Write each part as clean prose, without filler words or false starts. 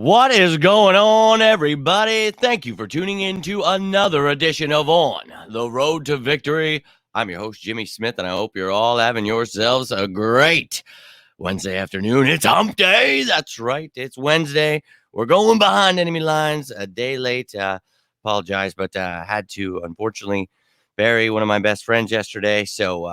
What is going on, everybody? Thank you for tuning in to another edition of On the Road to Victory. I'm your host, Jimmy Smith, and I hope you're all having yourselves a great Wednesday afternoon. It's hump day. That's right. It's Wednesday. We're going behind enemy lines a day late. Apologize, but had to, unfortunately, bury one of my best friends yesterday. So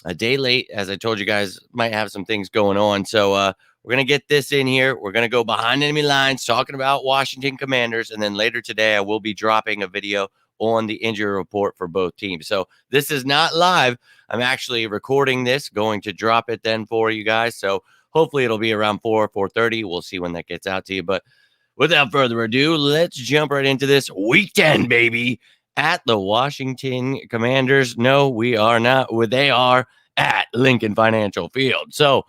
a day late, as I told you guys, might have some things going on. So we're going to get this in here. We're going to go behind enemy lines talking about Washington Commanders. And then later today, I will be dropping a video on the injury report for both teams. So this is not live. I'm actually recording this, going to drop it then for you guys. So hopefully it'll be around 4:30. We'll see when that gets out to you. But without further ado, let's jump right into this week 10, baby, at the Washington Commanders. No, we are not. They are at Lincoln Financial Field. So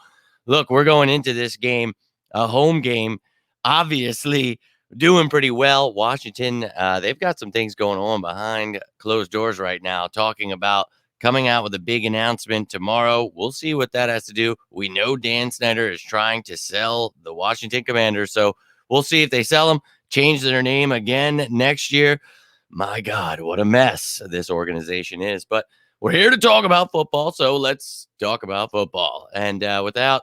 look, we're going into this game, a home game, obviously doing pretty well. Washington, they've got some things going on behind closed doors right now, talking about coming out with a big announcement tomorrow. We'll see what that has to do. We know Dan Snyder is trying to sell the Washington Commanders, so we'll see if they sell them, change their name again next year. My God, what a mess this organization is. But we're here to talk about football, so let's talk about football. And without,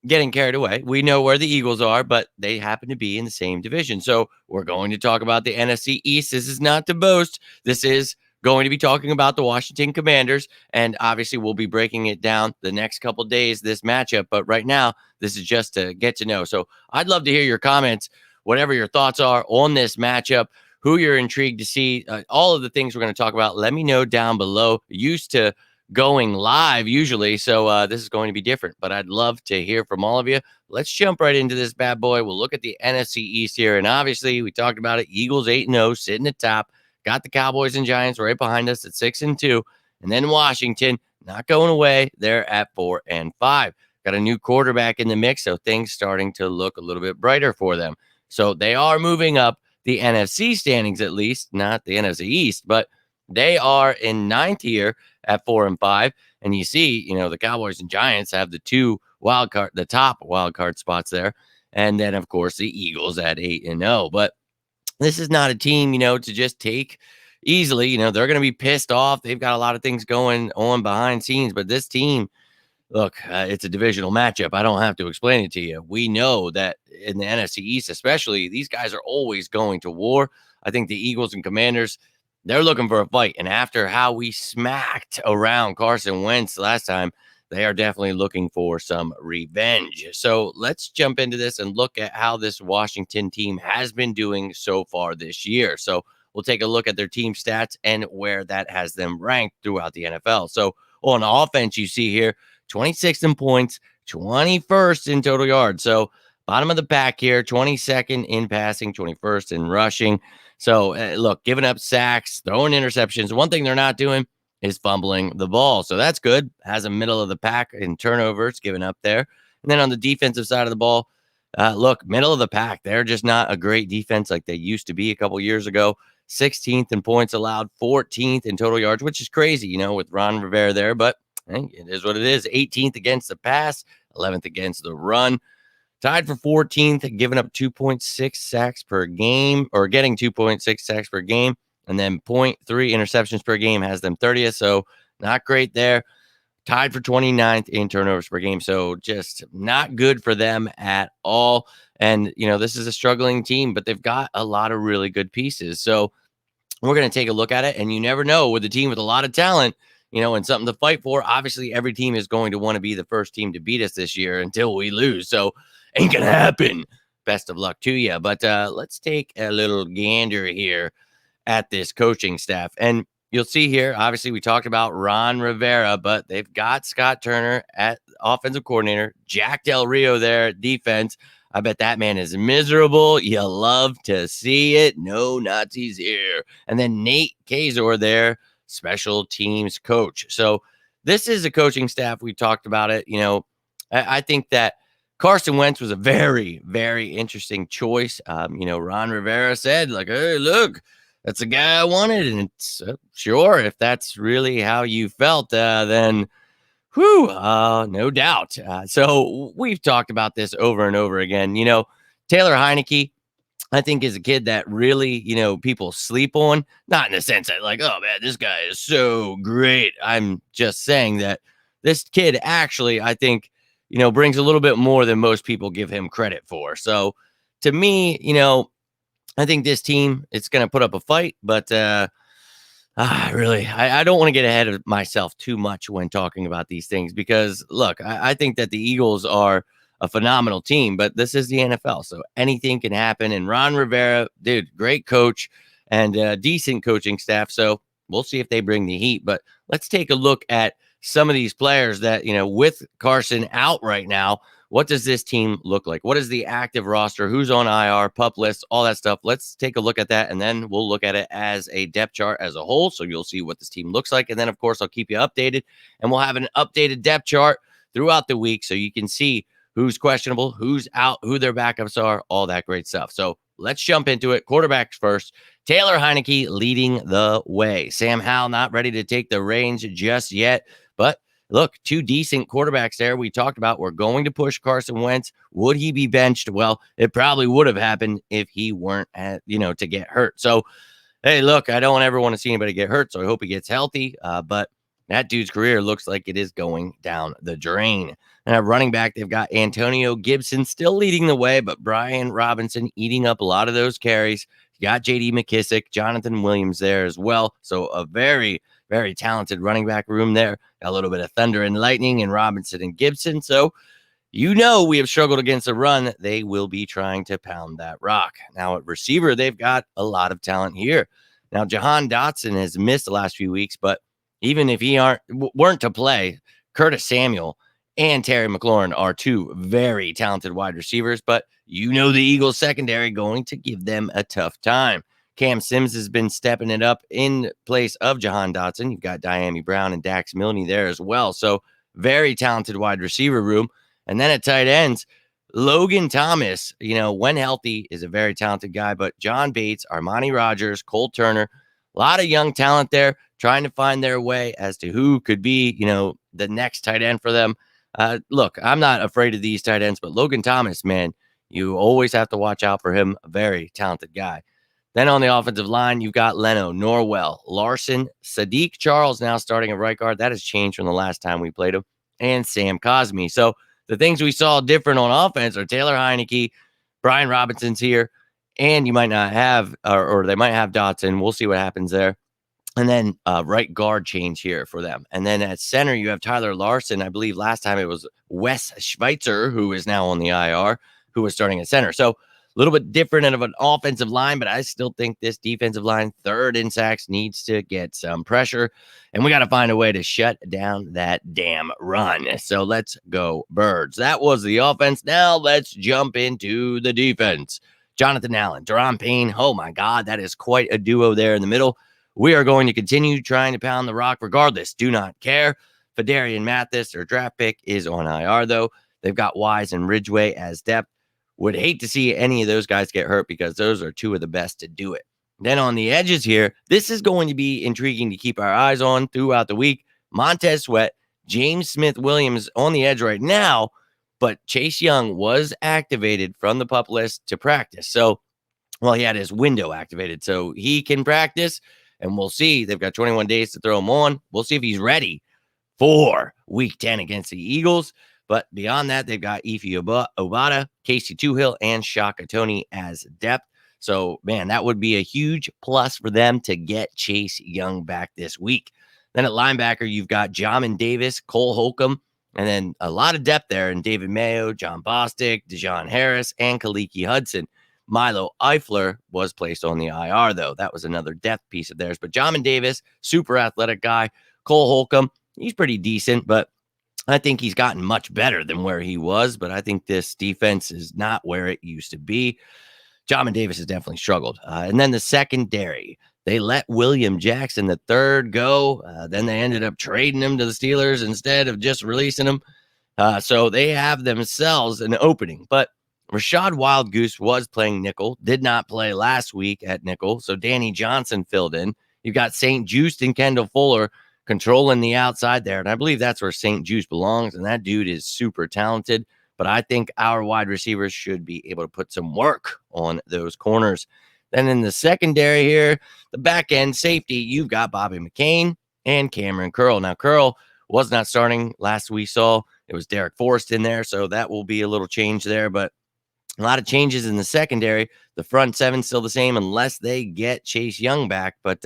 getting carried away, we know where the Eagles are, but they happen to be in the same division. So we're going to talk about the NFC East. This is not to boast. This is going to be talking about the Washington Commanders, and obviously we'll be breaking it down the next couple of days, this matchup. But right now, this is just to get to know. So I'd love to hear your comments, whatever your thoughts are on this matchup, who you're intrigued to see, all of the things we're going to talk about. Let me know down below. Used to going live usually, so this is going to be different, but I'd love to hear from all of you. Let's jump right into this bad boy. We'll look at the NFC East here, and obviously we talked about it. Eagles 8-0, sitting at top. Got the Cowboys and Giants right behind us at 6-2, and then Washington not going away. They're at 4-5. Got a new quarterback in the mix, so things starting to look a little bit brighter for them. So they are moving up the NFC standings, at least not the NFC East, but they are in ninth here at 4-5. And you see, the Cowboys and Giants have the top wild card spots there. And then, of course, the Eagles at 8-0. But this is not a team, to just take easily. They're going to be pissed off. They've got a lot of things going on behind scenes. But this team, look, it's a divisional matchup. I don't have to explain it to you. We know that in the NFC East, especially, these guys are always going to war. I think the Eagles and Commanders, they're looking for a fight. And after how we smacked around Carson Wentz last time, they are definitely looking for some revenge. So let's jump into this and look at how this Washington team has been doing so far this year. So we'll take a look at their team stats and where that has them ranked throughout the NFL. So on offense, you see here, 26th in points, 21st in total yards. So bottom of the pack here, 22nd in passing, 21st in rushing. So look, giving up sacks, throwing interceptions. One thing they're not doing is fumbling the ball. So that's good. Has a middle of the pack in turnovers given up there. And then on the defensive side of the ball, look, middle of the pack. They're just not a great defense like they used to be a couple years ago. 16th in points allowed, 14th in total yards, which is crazy, with Ron Rivera there. But it is what it is. 18th against the pass, 11th against the run. Tied for 14th, giving up 2.6 sacks per game, or getting 2.6 sacks per game, and then 0.3 interceptions per game has them 30th. So not great there. Tied for 29th in turnovers per game. So just not good for them at all. And, this is a struggling team, but they've got a lot of really good pieces. So we're going to take a look at it. And you never know, with a team with a lot of talent, and something to fight for. Obviously, every team is going to want to be the first team to beat us this year until we lose. So ain't going to happen. Best of luck to you. But let's take a little gander here at this coaching staff. And you'll see here, obviously, we talked about Ron Rivera, but they've got Scott Turner at offensive coordinator, Jack Del Rio there at defense. I bet that man is miserable. You love to see it. No Nazis here. And then Nate Kazor there, special teams coach. So this is a coaching staff. We talked about it. I think that Carson Wentz was a very, very interesting choice. Ron Rivera said, hey, look, that's the guy I wanted. And it's sure, if that's really how you felt, then no doubt. So we've talked about this over and over again. Taylor Heineke, I think, is a kid that really, people sleep on. Not in the sense that, like, oh man, this guy is so great. I'm just saying that this kid actually, I think, brings a little bit more than most people give him credit for. So to me, I think this team, it's going to put up a fight, but I don't want to get ahead of myself too much when talking about these things because, look, I think that the Eagles are a phenomenal team, but this is the NFL, so anything can happen. And Ron Rivera, dude, great coach and decent coaching staff. So we'll see if they bring the heat. But let's take a look at some of these players that, with Carson out right now, what does this team look like? What is the active roster? Who's on IR, pup list, all that stuff? Let's take a look at that, and then we'll look at it as a depth chart as a whole, so you'll see what this team looks like. And then, of course, I'll keep you updated, and we'll have an updated depth chart throughout the week so you can see who's questionable, who's out, who their backups are, all that great stuff. So let's jump into it. Quarterbacks first. Taylor Heineke leading the way. Sam Howell not ready to take the reins just yet, but look, two decent quarterbacks there. We talked about we're going to push Carson Wentz. Would he be benched? Well, it probably would have happened if he weren't, to get hurt. So, hey, look, I don't ever want to see anybody get hurt, so I hope he gets healthy. But that dude's career looks like it is going down the drain. And at running back, they've got Antonio Gibson still leading the way, but Brian Robinson eating up a lot of those carries. You got J.D. McKissick, Jonathan Williams there as well. So a very, very talented running back room there. Got a little bit of thunder and lightning in Robinson and Gibson. So we have struggled against the run. They will be trying to pound that rock. Now at receiver, they've got a lot of talent here. Now Jahan Dotson has missed the last few weeks, but even if he weren't to play, Curtis Samuel and Terry McLaurin are two very talented wide receivers, but the Eagles secondary going to give them a tough time. Cam Sims has been stepping it up in place of Jahan Dotson. You've got Diami Brown and Dax Milne there as well. So very talented wide receiver room. And then at tight ends, Logan Thomas, when healthy, is a very talented guy, but John Bates, Armani Rogers, Cole Turner, a lot of young talent there trying to find their way as to who could be, the next tight end for them. Look, I'm not afraid of these tight ends, but Logan Thomas, man, you always have to watch out for him. A very talented guy. Then on the offensive line, you've got Leno, Norwell, Larson, Sadiq Charles now starting at right guard. That has changed from the last time we played him, and Sam Cosmi. So the things we saw different on offense are Taylor Heineke, Brian Robinson's here, and you might not have, or they might have Dotson. We'll see what happens there. And then right guard change here for them. And then at center, you have Tyler Larson. I believe last time it was Wes Schweitzer, who is now on the IR, who was starting at center. So a little bit different of an offensive line, but I still think this defensive line, third in sacks, needs to get some pressure. And we got to find a way to shut down that damn run. So let's go Birds. That was the offense. Now let's jump into the defense. Jonathan Allen, Daron Payne. Oh my God, that is quite a duo there in the middle. We are going to continue trying to pound the rock regardless. Do not care. Fedarian Mathis, their draft pick, is on IR, though. They've got Wise and Ridgeway as depth. Would hate to see any of those guys get hurt because those are two of the best to do it. Then on the edges here, this is going to be intriguing to keep our eyes on throughout the week. Montez Sweat, James Smith-Williams on the edge right now, but Chase Young was activated from the pup list to practice. So, he had his window activated, so he can practice. And we'll see. They've got 21 days to throw him on. We'll see if he's ready for week 10 against the Eagles. But beyond that, they've got Ife Obada, Casey Toohill, and Shaka Toney as depth. So, man, that would be a huge plus for them to get Chase Young back this week. Then at linebacker, you've got Jamin Davis, Cole Holcomb, and then a lot of depth there in David Mayo, John Bostic, Dejon Harris, and Kaliki Hudson. Milo Eifler was placed on the IR, though. That was another depth piece of theirs. But Jamin Davis, super athletic guy. Cole Holcomb, he's pretty decent, but I think he's gotten much better than where he was. But I think this defense is not where it used to be. Jamin Davis has definitely struggled. And then the secondary, they let William Jackson III go. Then they ended up trading him to the Steelers instead of just releasing him. So they have themselves an opening. But Rashad Wildgoose was playing nickel, did not play last week at nickel, so Danny Johnson filled in. You've got St. Juste and Kendall Fuller controlling the outside there, and I believe that's where St. Juste belongs, and that dude is super talented. but I think our wide receivers should be able to put some work on those corners. Then in the secondary here, the back end safety, you've got Bobby McCain and Cameron Curl. Now, Curl was not starting last we saw. It was Derek Forrest in there, so that will be a little change there, but a lot of changes in the secondary. The front seven still the same unless they get Chase Young back. But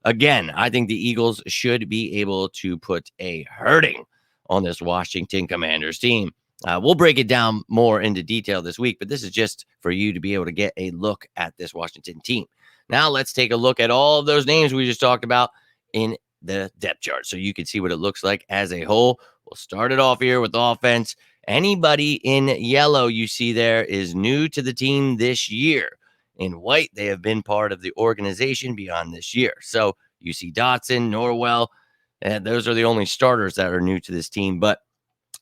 again, I think the Eagles should be able to put a hurting on this Washington Commanders team. We'll break it down more into detail this week, but this is just for you to be able to get a look at this Washington team. Now let's take a look at all of those names we just talked about in the depth chart so you can see what it looks like as a whole. We'll start it off here with offense. Anybody in yellow you see there is new to the team this year. In white, they have been part of the organization beyond this year. So you see Dotson, Norwell, and those are the only starters that are new to this team. But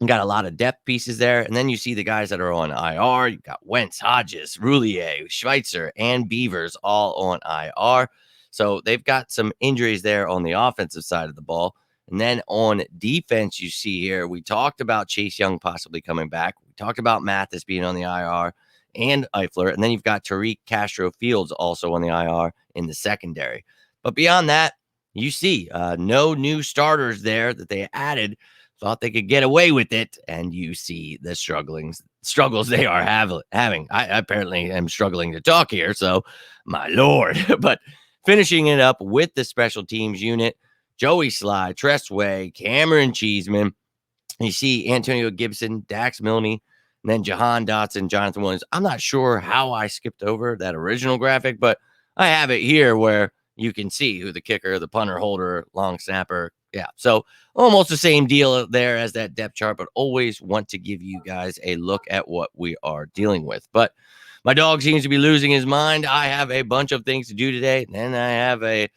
you got a lot of depth pieces there. And then you see the guys that are on IR. You got Wentz, Hodges, Roulier, Schweitzer, and Beavers all on IR. So they've got some injuries there on the offensive side of the ball. And then on defense, you see here, we talked about Chase Young possibly coming back. We talked about Mathis being on the IR and Eifler. And then you've got Tariq Castro Fields also on the IR in the secondary. But beyond that, you see no new starters there that they added. Thought they could get away with it. And you see the struggles they are having. I apparently am struggling to talk here. So my Lord. But finishing it up with the special teams unit, Joey Sly, Tress Way, Cameron Cheeseman. You see Antonio Gibson, Dax Milne, and then Jahan Dotson, Jonathan Williams. I'm not sure how I skipped over that original graphic, but I have it here where you can see who the kicker, the punter, holder, long snapper. Yeah, so almost the same deal there as that depth chart, but always want to give you guys a look at what we are dealing with. But my dog seems to be losing his mind. I have a bunch of things to do today, and I have a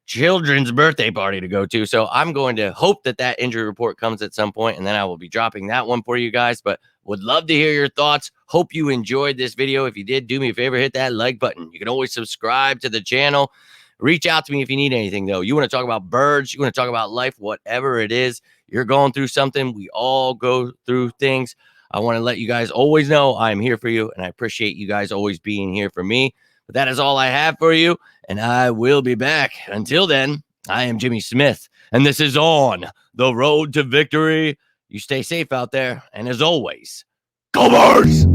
children's birthday party to go to. So I'm going to hope that injury report comes at some point, and then I will be dropping that one for you guys. But would love to hear your thoughts. Hope you enjoyed this video. If you did, do me a favor, hit that like button. You can always subscribe to the channel. Reach out to me if you need anything, though. You want to talk about birds, you want to talk about life, whatever it is, you're going through something. We all go through things. I want to let you guys always know I'm here for you, and I appreciate you guys always being here for me. But that is all I have for you, and I will be back. Until then, I am Jimmy Smith, and this is On the Road to Victory. You stay safe out there, and as always, go Birds!